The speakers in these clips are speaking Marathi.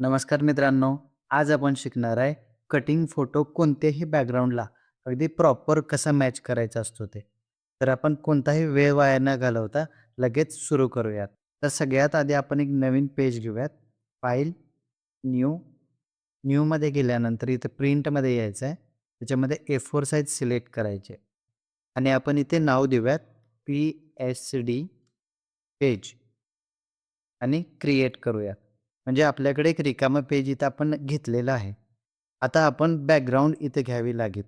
नमस्कार मित्रांनो. आज आपण शिकणार आहे कटिंग फोटो कोणत्याही बॅकग्राऊंडला अगदी प्रॉपर कसा मॅच करायचा असतो ते. तर आपण कोणताही वेळ वाया न घालवता लगेच सुरू करूयात. तर सगळ्यात आधी आपण एक नवीन पेज घेऊयात. फाइल, न्यू, न्यूमध्ये गेल्यानंतर इथे प्रिंटमध्ये यायचं आहे. त्याच्यामध्ये A4 साइज सिलेक्ट करायचे आणि आपण इथे नाव देऊयात PSD पेज आणि क्रिएट करूया. म्हणजे आपल्याकडे एक रिकामं पेज इथं आपण घेतलेलं आहे. आता आपण बॅकग्राऊंड इथे घ्यावी लागेल.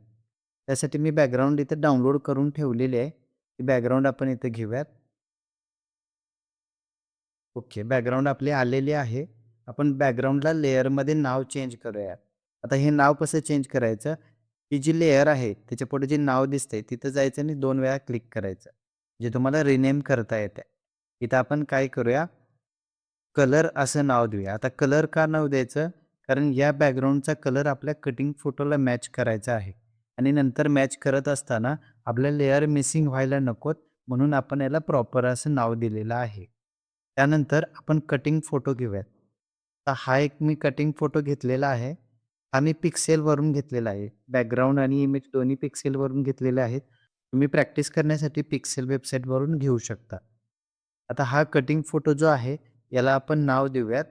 त्यासाठी मी बॅकग्राऊंड इथे डाउनलोड करून ठेवलेली आहे. ती बॅकग्राऊंड आपण इथे घेऊयात. ओके. बॅकग्राऊंड आपली आलेली आहे. आपण बॅकग्राऊंडला लेयरमध्ये नाव चेंज करूया. आता हे नाव कसं चेंज करायचं? ही जी लेयर आहे त्याच्यापुढे जे नाव दिसतंय तिथं जायचं आणि 2 वेळा क्लिक करायचं. जे तुम्हाला रिनेम करता येतंय. इथं आपण काय करूया कलर असं नाव देऊया. आता कलर का नाव द्यायचं? कारण या बॅकग्राऊंडचा कलर आपल्या कटिंग फोटोला मॅच करायचा आहे आणि नंतर मॅच करत असताना आपल्या लेयर मिसिंग व्हायला नकोत म्हणून आपण याला प्रॉपर असं नाव दिलेलं आहे. त्यानंतर आपण कटिंग फोटो घेऊयात. तर हा एक मी कटिंग फोटो घेतलेला आहे. हा मी पिक्सेलवरून घेतलेला आहे. बॅकग्राऊंड आणि इमेज दोन्ही पिक्सेलवरून घेतलेले आहेत. तुम्ही प्रॅक्टिस करण्यासाठी पिक्सेल वेबसाईटवरून घेऊ शकता. आता हा कटिंग फोटो जो आहे याला आपण नाव देऊयात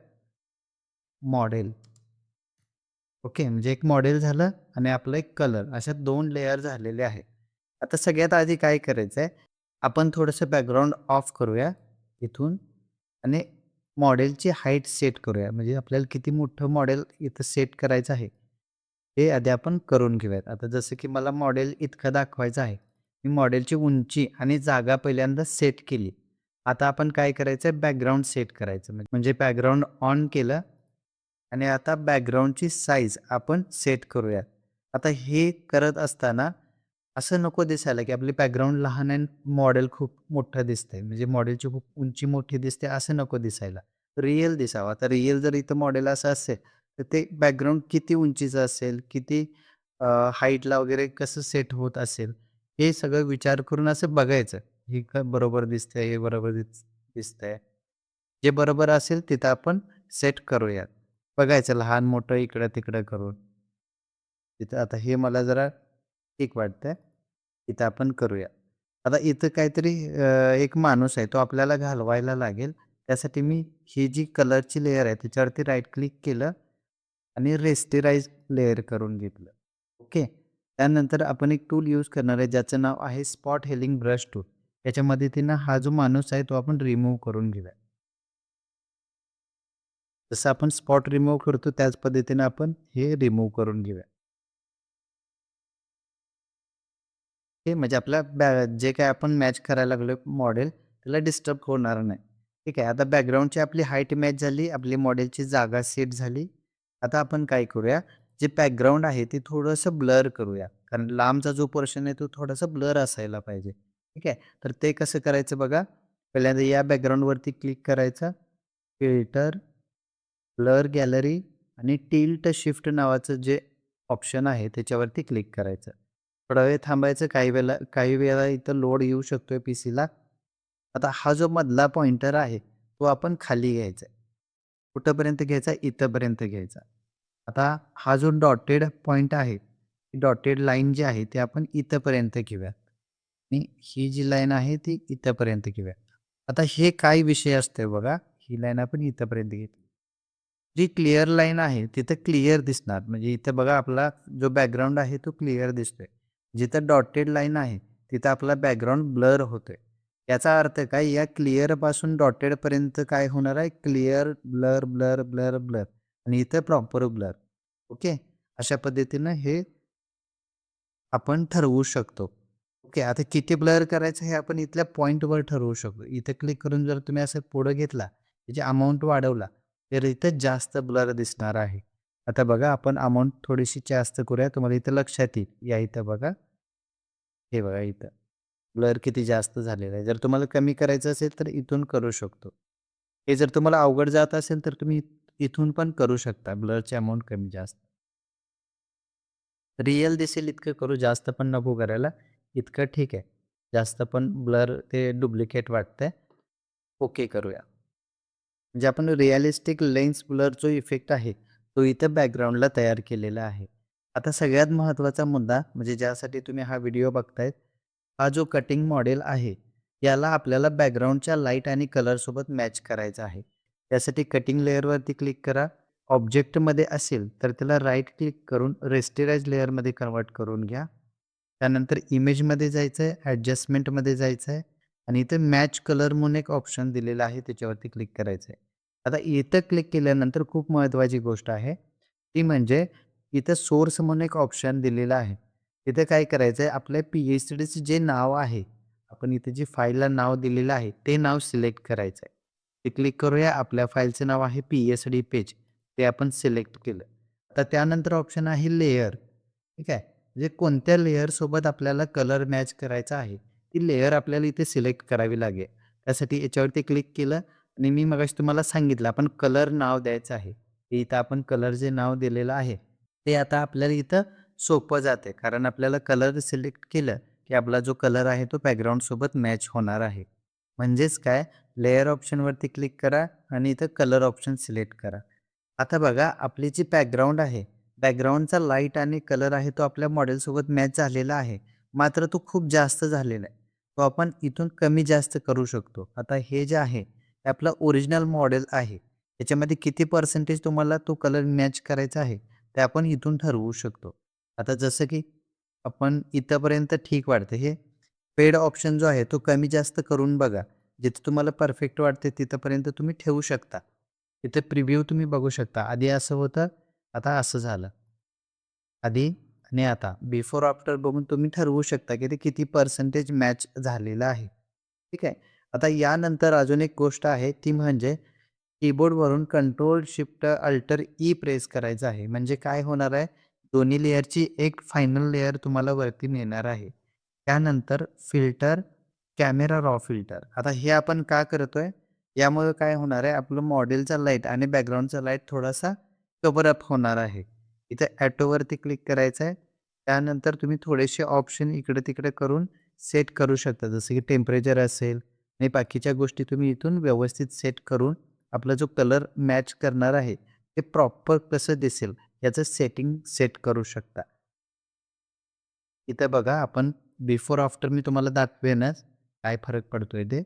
मॉडेल. ओके. म्हणजे एक मॉडेल झालं आणि आपलं एक कलर अशा 2 लेयर झालेले आहेत. आता सगळ्यात आधी काय करायचंय, आपण थोडंसं बॅकग्राऊंड ऑफ करूया इथून आणि मॉडेलची हाईट सेट करूया. म्हणजे आपल्याला किती मोठं मॉडेल इथं सेट करायचं आहे, हे आधी आपण करून घेऊयात. आता जसं की मला मॉडेल इतकं दाखवायचं आहे. मी मॉडेलची उंची आणि जागा पहिल्यांदा सेट केली. आता आपण काय करायचं बॅकग्राऊंड सेट करायचं. म्हणजे बॅकग्राऊंड ऑन केलं आणि आता बॅकग्राऊंडची साईज आपण सेट करूयात. आता हे करत असताना असं नको दिसायला, की आपली बॅकग्राऊंड लहान आहे मॉडेल खूप मोठं दिसतंय. म्हणजे मॉडेलची खूप उंची मोठी दिसते असं नको दिसायला. रिअल दिसावं. आता रिअल जर इथं मॉडेल असं असेल, तर ते बॅकग्राऊंड किती उंचीचं असेल, किती हाईटला वगैरे कसं सेट होत असेल, हे सगळं विचार करून असं बघायचं. हे बरोबर दिसतंय, हे बरोबर दिसतंय. जे बरोबर असेल तिथं आपण सेट करूयात. बघायचं लहान-मोठं इकडं-तिकडं करून. तिथं आता हे मला जरा ठीक वाटतंय. इथं आपण करूया. आता इथं काहीतरी एक माणूस आहे तो आपल्याला घालवायला लागेल. त्यासाठी मी ही जी कलरची लेयर आहे त्याच्यावरती राईट क्लिक केलं आणि रेस्टराइज लेयर करून घेतलं. ओके. त्यानंतर आपण एक टूल यूज करणार आहे ज्याचं नाव आहे स्पॉट हेलिंग ब्रश टूल. याच्या मदतीनं हा जो माणूस आहे तो आपण रिमूव्ह करून घेऊया. जसं आपण स्पॉट रिमूव्ह करतो त्याच पद्धतीने आपण हे रिमूव्ह करून घेऊया. हे म्हणजे आपल्या जे काही आपण मॅच करायला लागलोय मॉडेल त्याला डिस्टर्ब होणार नाही. ठीक आहे. आता बॅकग्राऊंडची आपली हाईट मॅच झाली. आपली मॉडेलची जागा सेट झाली. आता आपण काय करूया, जे बॅकग्राऊंड आहे ते थोडंसं ब्लर करूया. कारण लांबचा जो पोर्शन आहे तो थोडासा ब्लर असायला पाहिजे. ठीक आहे. तर ते कसं करायचं बघा. पहिल्यांदा या बॅकग्राऊंडवरती क्लिक करायचं. फिल्टर ब्लर गॅलरी आणि टिल्ट शिफ्ट नावाचं जे ऑप्शन आहे त्याच्यावरती क्लिक करायचं. थोडा वेळ थांबायचं. काही वेळेला इथं लोड येऊ शकतोय पीसीला. आता हा जो मधला पॉइंटर आहे, तो आपण खाली घ्यायचा आहे. कुठपर्यंत घ्यायचा? इथपर्यंत घ्यायचा. आता हा जो डॉटेड पॉइंट आहे, डॉटेड लाईन जी आहे, ती आपण इथपर्यंत घेऊयात आणि ही जी लाईन आहे ती इथपर्यंत घेऊया. आता हे काय विषय असतोय बघा, ही लाईन आपण इथपर्यंत घेतली. जी क्लिअर लाईन आहे तिथं क्लिअर दिसणार. म्हणजे इथं बघा आपला जो बॅकग्राऊंड आहे तो क्लिअर दिसतोय. जिथं डॉटेड लाईन आहे तिथं आपला बॅकग्राऊंड ब्लर होतोय. याचा अर्थ काय या क्लिअरपासून डॉटेडपर्यंत काय होणार आहे clear, blur, blur, blur, blur आणि इथं प्रॉपर ब्लर. ओके. अशा पद्धतीनं हे आपण ठरवू शकतो. ओके. आता किती ब्लर करायचं हे आपण इथल्या पॉइंटवर ठरवू शकतो. इथे क्लिक करून जर तुम्ही असं पुढे घेतला, त्याची अमाउंट वाढवला, तर इथं जास्त ब्लर दिसणार आहे. आता बघा आपण अमाउंट थोडीशी जास्त करूया. तुम्हाला इथं लक्षात येईल. या इथं बघा. हे बघा इथं. ब्लर किती जास्त झालेला आहे. जर तुम्हाला कमी करायचं असेल तर इथून करू शकतो. हे जर तुम्हाला अवघड जात असेल तर तुम्ही इथून पण करू शकता. ब्लरची अमाउंट कमी जास्त. रिअल दिसेल इतकं करू, जास्त पण नको करायला. इतकं ठीक आहे. जास्त पण ब्लर ते डुप्लिकेट वाटतंय. ओके करूया. म्हणजे आपण रिअलिस्टिक लेन्स ब्लर जो इफेक्ट आहे, तो इथं बॅकग्राऊंडला तयार केलेला आहे. आता सगळ्यात महत्त्वाचा मुद्दा म्हणजे ज्यासाठी तुम्ही हा व्हिडिओ बघतायत, हा जो कटिंग मॉडेल आहे, याला आपल्याला बॅकग्राऊंडच्या लाईट आणि कलरसोबत मॅच करायचा आहे. त्यासाठी कटिंग लेयरवरती क्लिक करा. ऑब्जेक्टमध्ये असेल तर त्याला राईट क्लिक करून रेस्टराइज लेयरमध्ये कन्व्हर्ट करून घ्या. त्यानंतर इमेजमध्ये जायचं आहे, ॲडजस्टमेंटमध्ये जायचं आहे आणि इथे मॅच कलर म्हणून एक ऑप्शन दिलेला आहे, त्याच्यावरती क्लिक करायचं आहे. आता इथं क्लिक केल्यानंतर खूप महत्त्वाची गोष्ट आहे, ती म्हणजे इथं सोर्स म्हणून एक ऑप्शन दिलेला आहे. तिथे काय करायचं आहे, आपल्या पी-एच-डीचं जे नाव आहे, आपण इथे जे फाईलला नाव दिलेलं आहे, ते नाव सिलेक्ट करायचं आहे. ते क्लिक करूया. आपल्या फाईलचं नाव आहे पी-एच-डी पेज. ते आपण सिलेक्ट केलं. आता त्यानंतर ऑप्शन आहे लेयर. ठीक आहे. म्हणजे कोणत्या लेयरसोबत आपल्याला कलर मॅच करायचा आहे, ती लेयर आपल्याला इथे सिलेक्ट करावी लागेल. त्यासाठी याच्यावरती क्लिक केलं आणि मी मगाशी तुम्हाला सांगितलं आपण कलर नाव द्यायचं आहे. ते इथं आपण कलर जे नाव दिलेलं आहे, ते आता आपल्याला इथं सोपं जाते. कारण आपल्याला कलर सिलेक्ट केलं, की आपला जो कलर आहे तो बॅकग्राऊंडसोबत मॅच होणार आहे. म्हणजेच काय लेयर ऑप्शनवरती क्लिक करा आणि इथं कलर ऑप्शन सिलेक्ट करा. आता बघा आपली जी बॅकग्राऊंड आहे, बॅकग्राऊंडचा लाईट आणि कलर आहे तो आपल्या मॉडेलसोबत मॅच झालेला आहे. मात्र तो खूप जास्त झालेला आहे. तो आपण इथून कमी जास्त करू शकतो. आता हे जे आहे, हे आपलं ओरिजिनल मॉडेल आहे. त्याच्यामध्ये किती पर्सेंटेज तुम्हाला तो कलर मॅच करायचा आहे, ते आपण इथून ठरवू शकतो. आता जसं की आपण इथपर्यंत ठीक वाटतं. हे पेड ऑप्शन जो आहे तो कमी जास्त करून बघा. जिथे तुम्हाला परफेक्ट वाटते तिथपर्यंत तुम्ही ठेवू शकता. तिथे प्रिव्ह्यू तुम्ही बघू शकता. आधी असं होतं, आता असं झालं. आधी आणि आता बिफोर आफ्टर बघून तुम्ही ठरवू शकता, की ते किती पर्सेंटेज मॅच झालेलं आहे. ठीक आहे. आता यानंतर अजून एक गोष्ट आहे ती म्हणजे कीबोर्डवरून control shift alt E press करायचं आहे. म्हणजे काय होणार आहे, दोन्ही लेयरची एक फायनल लेयर तुम्हाला वरती मिळणार आहे. त्यानंतर फिल्टर, कॅमेरा रॉ फिल्टर. आता हे आपण का करतोय? यामुळे काय होणार आहे, आपलं मॉडेलचा लाईट आणि बॅकग्राऊंडचा लाईट थोडासा कव्हर अप होणार आहे. इथे ऑटोवरती क्लिक करायचं आहे. त्यानंतर तुम्ही थोडेसे ऑप्शन इकडे-तिकडे करून सेट करू शकता. जसं की टेम्परेचर असेल आणि बाकीच्या गोष्टी तुम्ही इथून व्यवस्थित सेट करून आपला जो कलर मॅच करणार आहे, ते प्रॉपर कसं दिसेल याचं सेटिंग सेट करू शकता. इथे बघा आपण बिफोर आफ्टर मी तुम्हाला दाखवेनच काय फरक पडतोय ते.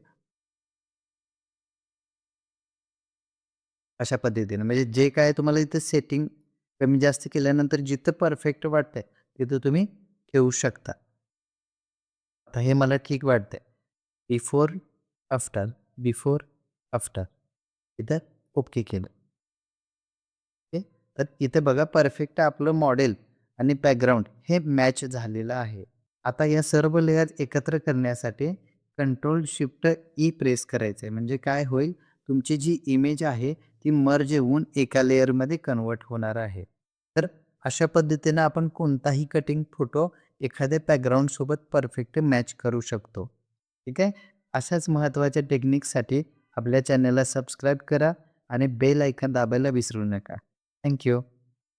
अशा पद्धतीने म्हणजे जे काय तुम्हाला इथं सेटिंग कमी जास्त केल्यानंतर जिथं परफेक्ट वाटतंय, तिथं तुम्ही ठेवू शकता. आता हे मला ठीक वाटतंय. Before, after, before, after. इथं ओके केलं. ओके. तर इथे बघा परफेक्ट आपलं मॉडेल आणि बॅकग्राऊंड हे मॅच झालेलं आहे. आता या सर्व लेयर एकत्र करण्यासाठी कंट्रोल शिफ्ट ई प्रेस करायचं आहे. म्हणजे काय होईल, तुमची जी इमेज आहे ती मर्ज होऊन एका लेयरमध्ये कन्व्हर्ट होणार आहे. तर अशा पद्धतीनं आपण कोणताही कटिंग फोटो एखाद्या बॅकग्राऊंडसोबत परफेक्ट मॅच करू शकतो. ठीक आहे. अशाच महत्त्वाच्या टेक्निकसाठी आपल्या चॅनलला सबस्क्राईब करा आणि बेल आयकॉन दाबायला विसरू नका. थँक